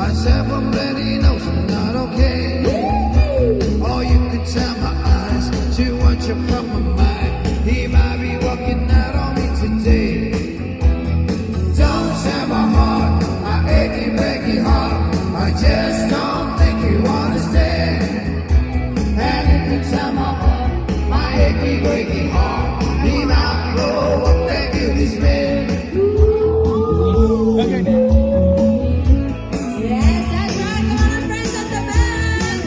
myself already knows I'm not okay. Or you could tell my eyes, she wants you from my mind. He might be walking out on me today. Don't tell my heart, my achy, breaky heart. I just don't think you understand. And you could tell my heart, my achy, breaky heart. He might blow up that guilty man. Yes, that's right. Come on, friends of the band.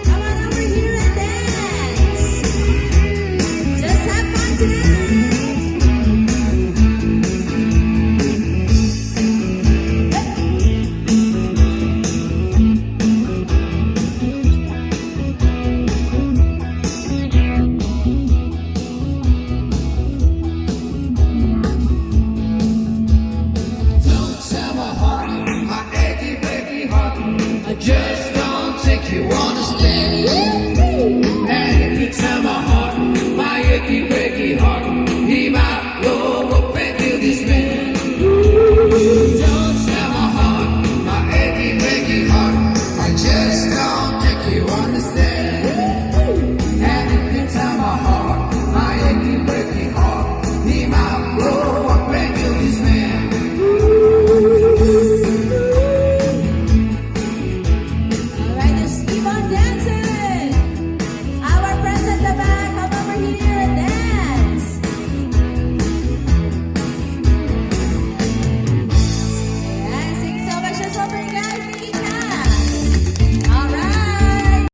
Come on over here and dance. Just have fun tonight. Don't tell my heart, my achy, breaky heart. I just